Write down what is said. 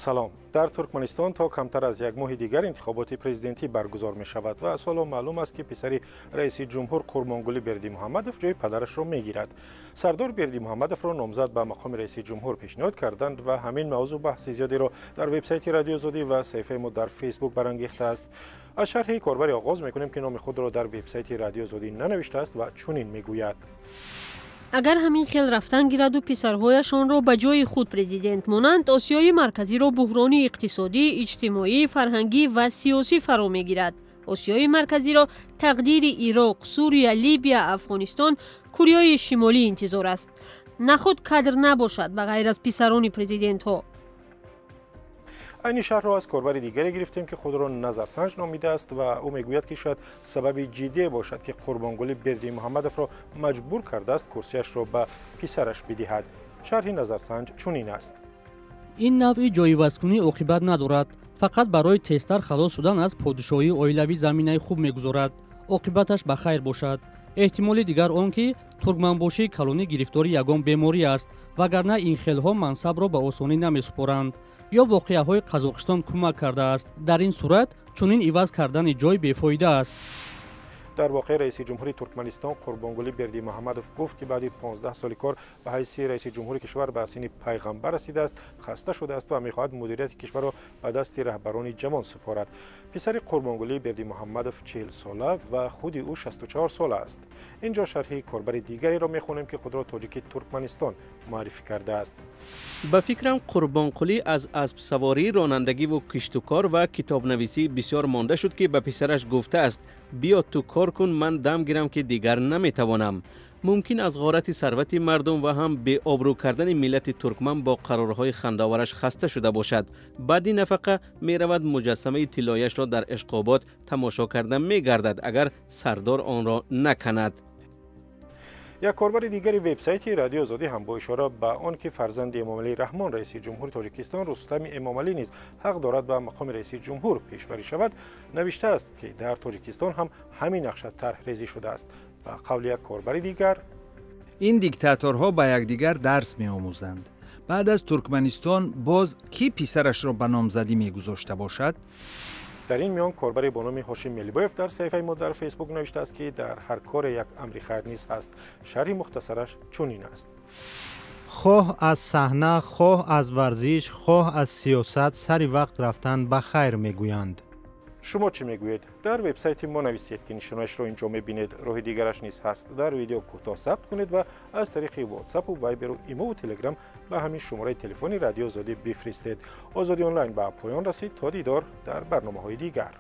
سلام. در ترکمنستان تا کمتر از یک ماه دیگر انتخابات پرزیدنتی برگزار می شود و از حالا معلوم است که پسر رئیس جمهور قربانگلی بردیمحمدوف جای پدرش را می گیرد. سردار بردیمحمدوف را نامزد به مقام رئیس جمهور پیشنهاد کردند و همین موضوع بحث زیادی را در وبسایت رادیو آزادی و صفحه ما در فیسبوک برانگیخته است. از شرح کاربری آغاز می کنیم که نام خود را در وبسایت رادیو آزادی ننوشته است و چنین می گوید: اگر همین خیل رفتن گیرد و پسرهایشان را به جای خود پرزیدنت مانند، آسیای مرکزی را بحرانی اقتصادی، اجتماعی، فرهنگی و سیاسی فرا میگیرد. آسیای مرکزی را تقدیر عراق، سوریه، لیبیا، افغانستان، کره شمالی انتظار است. نخود کادر نباشد به غیر از پسران پرزیدنت ها. این شهر را از کاربر دیگری گرفتیم که خود را نظرسنج نامیده است و او میگوید که شاید سبب جدی باشد که قربانگلی بردیمحمدوف را مجبور کرده است کرسیش را به پسرش بدهد. شرح نظرسنج چنین است: این نوع جایگزینی عاقبت ندارد، فقط برای تستر خلاص شدن از پادشاهی اویلوی زمینه خوب میگذارد. عاقبتش به خیر باشد. احتمال دیگر آن که ترکمنباشی کلونی گرفتاری یگان بیماری است، وگرنه این خیل‌ها منصب را به آسانی نمیسپارند. یا واقعه‌های قزاقستان کمک کرده است. در این صورت چنین عوض کردن جای بیفایده است. در واقع رئیس جمهوری ترکمنستان قربانگلی بردیمحمدوف گفت که بعد 15 سال کار به حیث رئیس جمهوری کشور به سن پیغمبر رسیده است، خسته شده است و می‌خواهد مدیریت کشور را به دست رهبران جوان سپارد. پسر قربانگلی بردیمحمدوف 40 ساله و خود او 64 ساله است. اینجا شرح کاربر دیگری را می‌خوانیم که خود را تاجیک ترکمنستان معرفی کرده است. به فکرم قربانقلی از اسب سواری، رانندگی و کشت و کار و کتاب نویسی بسیار مانده شد که به پسرش گفته است بیا تو کار کن، من دم گیرم که دیگر نمیتوانم. ممکن از غارت ثروت مردم و هم به آبرو کردن ملت ترکمن با قرارهای خنداورش خسته شده باشد. بعد این نفقه می رود مجسمه طلایش را در اشقابات تماشا کردن می گردد اگر سردار آن را نکند. یک کاربر دیگری وبسایت رادیو آزادی هم با اشاره به آن که فرزند امامعلی رحمان رئیس جمهور تاجیکستان رستم امامعلی نیز حق دارد به مقام رئیس جمهور پیشبری شود نوشته است که در تاجیکستان هم همین نقشه طرح ریزی شده است. به قول یک کاربر دیگر: این دیکتاتورها به یکدیگر درس می آموزند. بعد از ترکمنستان باز کی پسرش را به نامزدی می گذاشته باشد؟ در این میان کاربری با نام هاشم ملیبایف در صفحه ما در فیسبوک نوشته است که در هر کار یک امر خیر نیز هست. شرح مختصرش چنین است: خواه از صحنه، خواه از ورزش، خواه از سیاست سری وقت رفتن به خیر میگویند. شما چی میگویید؟ در وبسایت ما نویسید که نشانش را اینجا میبینید. راه دیگرش نیز هست. در ویدیو کوتاه ثبت کنید و از طریق واتساپ و وایبر و ایمو و تلگرام به همین شماره تلفنی رادیو آزادی بفرستید. آزادی آنلاین به پایان رسید. تا دیدار در برنامه‌های دیگر.